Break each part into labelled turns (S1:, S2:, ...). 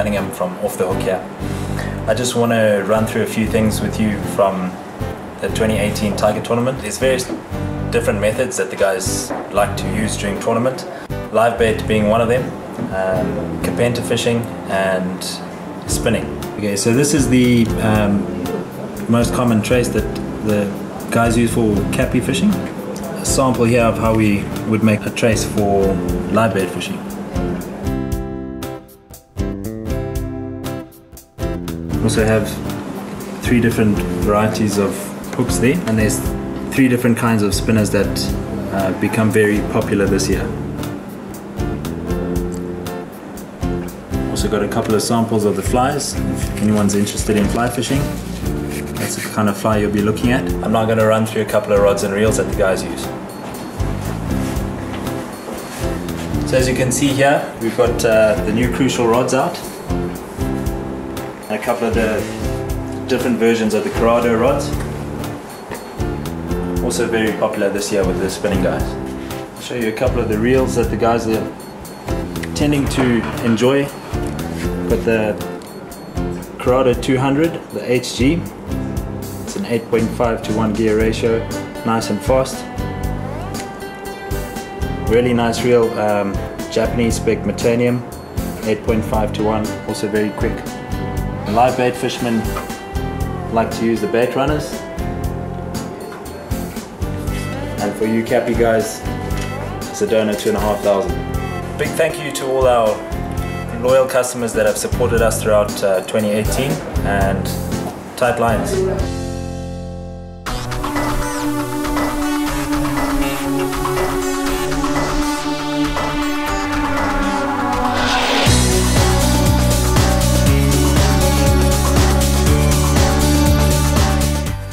S1: Cunningham from Off the Hook here. I just want to run through a few things with you from the 2018 Tiger Tournament. There's various different methods that the guys like to use during tournament. Live bait being one of them, Kapenta fishing and spinning. Okay, so this is the most common trace that the guys use for cappy fishing. A sample here of how we would make a trace for live bait fishing. Also have 3 different varieties of hooks there, and there's 3 different kinds of spinners that become very popular this year. Also got a couple of samples of the flies, if anyone's interested in fly fishing. That's the kind of fly you'll be looking at. I'm now going to run through a couple of rods and reels that the guys use. So as you can see here, we've got the new Crucial rods out. And a couple of the different versions of the Corrado rods. Also very popular this year with the spinning guys. I'll show you a couple of the reels that the guys are tending to enjoy. Got the Corrado 200, the HG. It's an 8.5 to 1 gear ratio, nice and fast. Really nice reel, Japanese spec Metonium, 8.5 to 1, also very quick. The live bait fishermen like to use the bait runners. And for you cappy guys, Sedona 2,500. Big thank you to all our loyal customers that have supported us throughout 2018, and tight lines.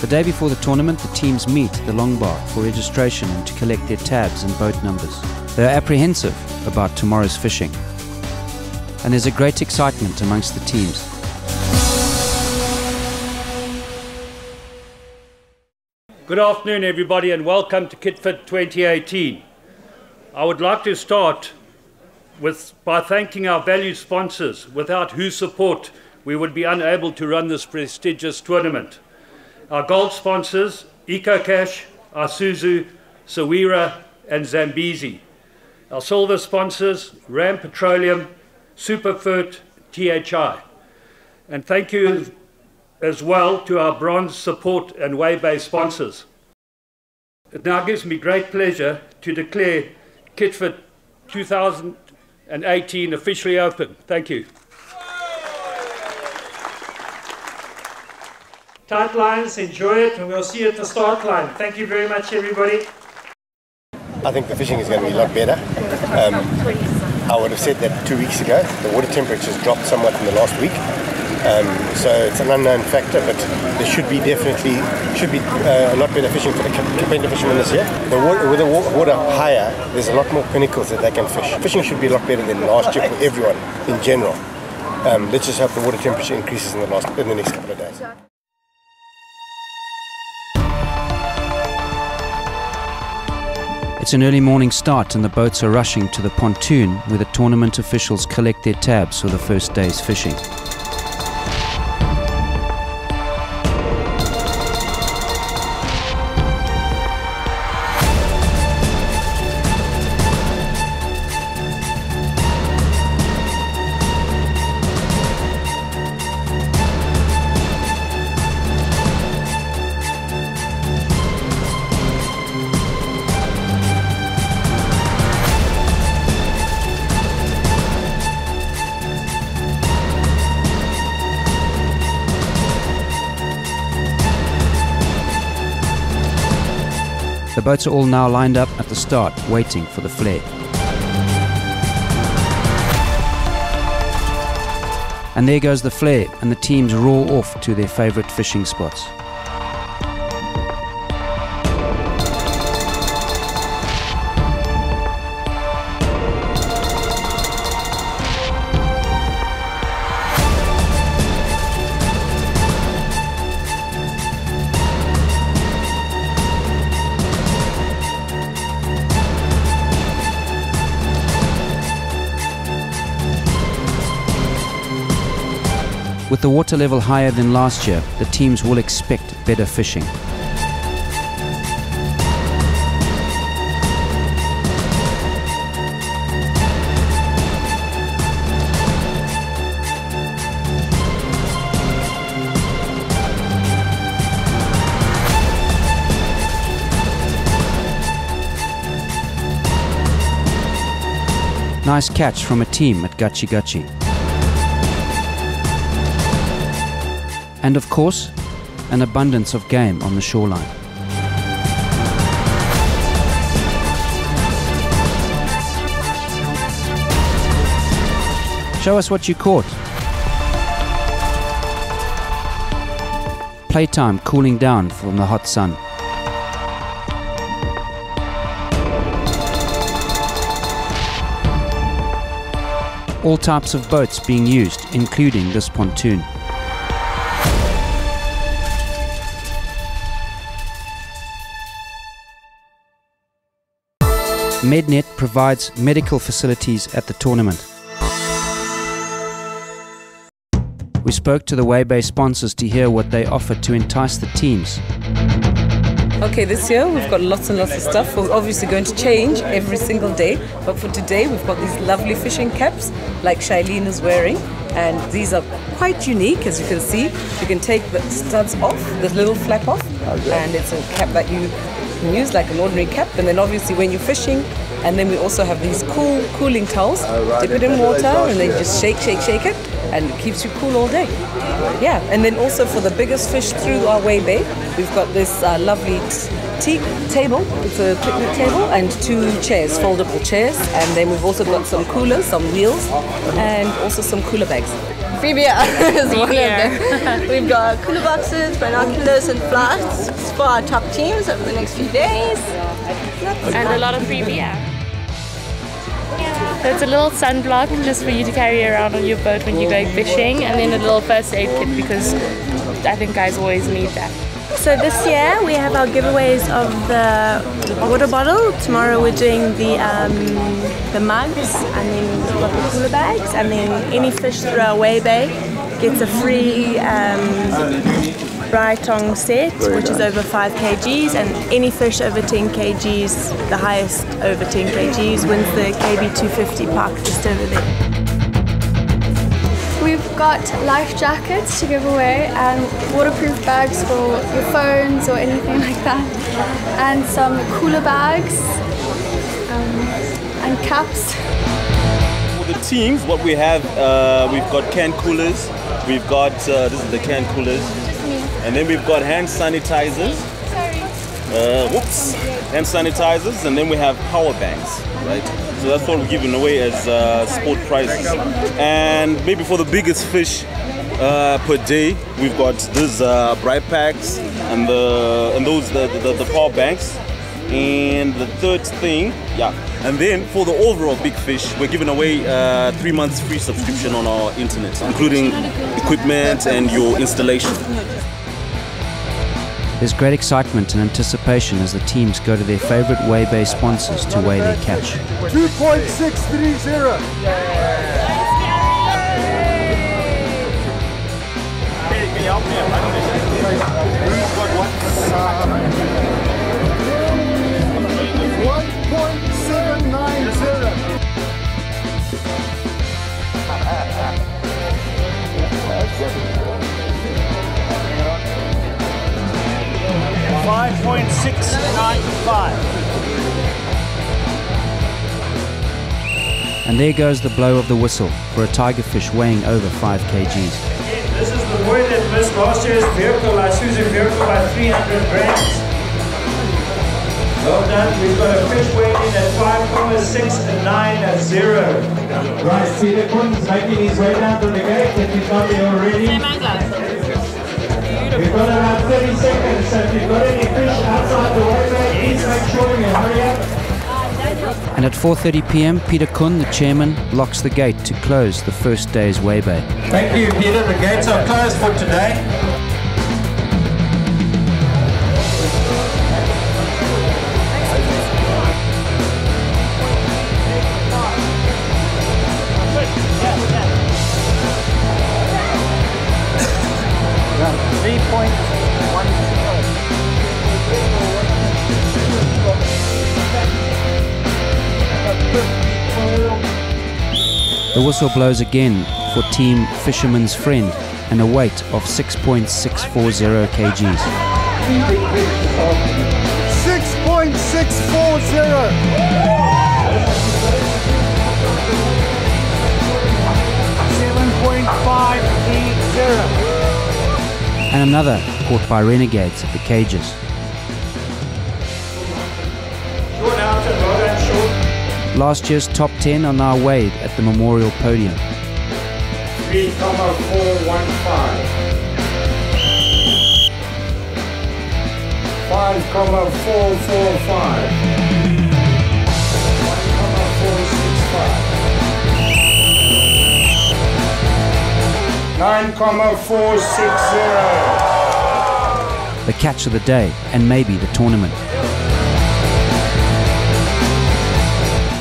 S2: The day before the tournament, the teams meet at the Long Bar for registration and to collect their tabs and boat numbers. They are apprehensive about tomorrow's fishing, and there's a great excitement amongst the teams.
S3: Good afternoon everybody, and welcome to KitFit 2018. I would like to start by thanking our valued sponsors, without whose support we would be unable to run this prestigious tournament. Our gold sponsors, EcoCash, Isuzu, Sawira and Zambezi. Our silver sponsors, Ram Petroleum, Superfert, THI. And thank you as well to our bronze support and way-based sponsors. It now gives me great pleasure to declare KitFit 2018 officially open. Thank you.
S4: Tight lines, enjoy it, and we'll see you at the start line. Thank you very much, everybody.
S5: I think the fishing is going to be a lot better. I would have said that 2 weeks ago. The water temperatures dropped somewhat in the last week, so it's an unknown factor, but there should be a lot better fishing for the Kapenta fishermen this year. With the water higher, there's a lot more pinnacles that they can fish. Fishing should be a lot better than last year for everyone in general. Let's just hope the water temperature increases in the next couple of days.
S2: It's an early morning start and the boats are rushing to the pontoon where the tournament officials collect their tabs for the first day's fishing. The boats are all now lined up at the start, waiting for the flare. And there goes the flare, and the teams roar off to their favourite fishing spots. With the water level higher than last year, the teams will expect better fishing. Nice catch from a team at Gachi Gachi. And of course, an abundance of game on the shoreline. Show us what you caught. Playtime cooling down from the hot sun. All types of boats being used, including this pontoon. Mednet provides medical facilities at the tournament. We spoke to the Waybay sponsors to hear what they offer to entice the teams.
S6: Okay, this year we've got lots and lots of stuff. We're obviously going to change every single day, but for today we've got these lovely fishing caps like Shailene is wearing, and these are quite unique. As you can see, you can take the studs off, the little flap off, and it's a cap that you can use like an ordinary cap. And then obviously when you're fishing, and then we also have these cooling towels. Dip it in water and then just shake it, and it keeps you cool all day. Yeah, and then also for the biggest fish through our Waybay, we've got this lovely teak table. It's a picnic table and 2 chairs, foldable chairs, and then we've also got some coolers, some wheels, and also some cooler bags.
S7: Free beer is one of them. We've got cooler boxes, binoculars, and flasks for our top teams over the next few days.
S8: And a lot of free beer. There's a little sunblock just for you to carry around on your boat when you're going fishing, and then a little first aid kit because I think guys always need that.
S9: So this year we have our giveaways of the water bottle. Tomorrow we're doing the mugs, and then we've got the cooler bags, and then any fish through our Waybay gets a free Brightong set, which is over 5 kgs, and any fish over 10 kgs, the highest over 10 kgs, wins the KB 250 park just over there.
S10: We've got life jackets to give away and waterproof bags for your phones or anything like that, and some cooler bags and caps.
S11: For the teams, what we have, we've got can coolers, we've got, this is the can coolers, and then we've got hand sanitizers, hand sanitizers, and then we have power banks, right? So that's what we're giving away as sport prizes. And maybe for the biggest fish per day, we've got these bright packs and the power banks. And the third thing, and then for the overall big fish, we're giving away 3 months free subscription on our internet, including equipment and your installation.
S2: There's great excitement and anticipation as the teams go to their favourite Waybay sponsors to weigh their catch.
S12: 2.630. Can you help me? 5.695.
S2: And there goes the blow of the whistle for a tiger fish weighing over 5 kgs.
S4: This is the boy that missed last year's vehicle, Isuzu vehicle, by 300 grams. Well done. We've got a fish weighing in at 5.690. Right, Peter Kunz making his way down to the gate if he's not there already. We've got around 30 seconds, so if you've got any fish outside the Waybay, please make sure you hurry up.
S2: And at 4:30 p.m, Peter Kuhn, the chairman, locks the gate to close the first day's Waybay.
S4: Thank you, Peter. The gates are closed for today.
S2: The whistle blows again for Team Fisherman's Friend and a weight of 6.640 kgs.
S13: 6.640!
S2: And another caught by Renegades at the cages. Last year's top 10 are now weighed at the memorial podium.
S13: 3,415. 5,445. 9,460.
S2: The catch of the day and maybe the tournament.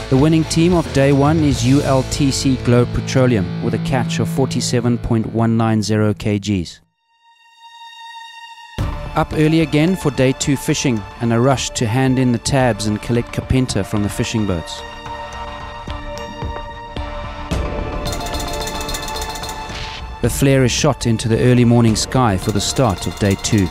S2: The winning team of day one is ULTC Globe Petroleum with a catch of 47.190 kgs. Up early again for day two fishing and a rush to hand in the tabs and collect kapenta from the fishing boats. The flare is shot into the early morning sky for the start of day two.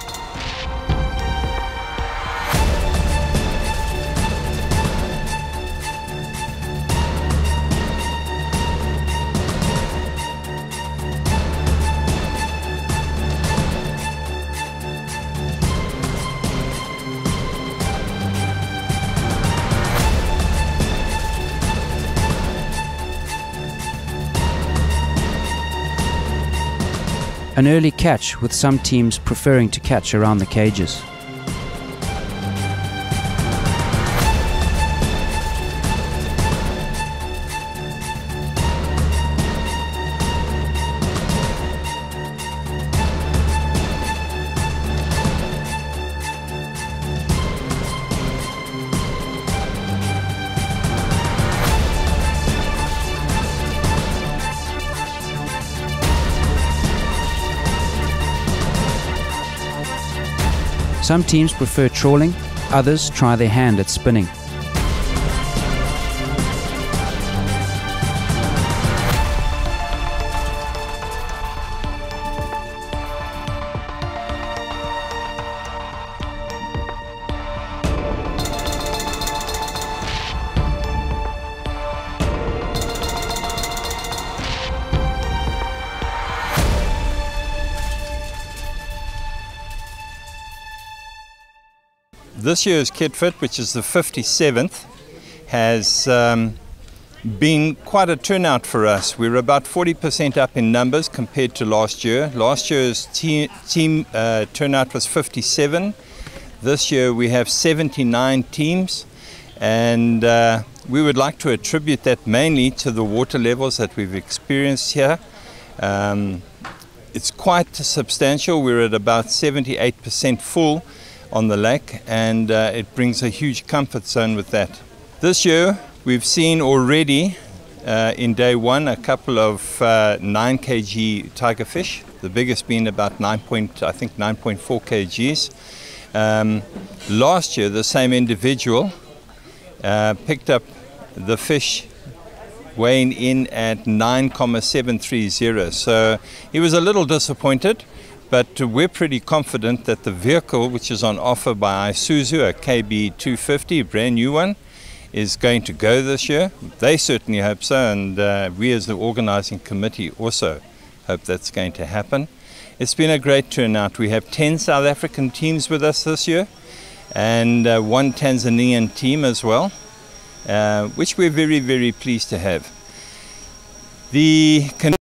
S2: An early catch with some teams preferring to catch around the cages. Some teams prefer trawling, others try their hand at spinning.
S14: This year's KidFit, which is the 57th, has been quite a turnout for us. We're about 40% up in numbers compared to last year. Last year's team turnout was 57. This year we have 79 teams, and we would like to attribute that mainly to the water levels that we've experienced here. It's quite substantial. We're at about 78% full on the lake, and it brings a huge comfort zone with that. This year we've seen already in day one a couple of 9 kg tiger fish, the biggest being about 9.4 kgs. Last year the same individual picked up the fish weighing in at 9,730, so he was a little disappointed. But we're pretty confident that the vehicle, which is on offer by Isuzu, a KB250, a brand new one, is going to go this year. They certainly hope so, and we as the organizing committee also hope that's going to happen. It's been a great turnout. We have 10 South African teams with us this year, and 1 Tanzanian team as well, which we're very, very pleased to have. The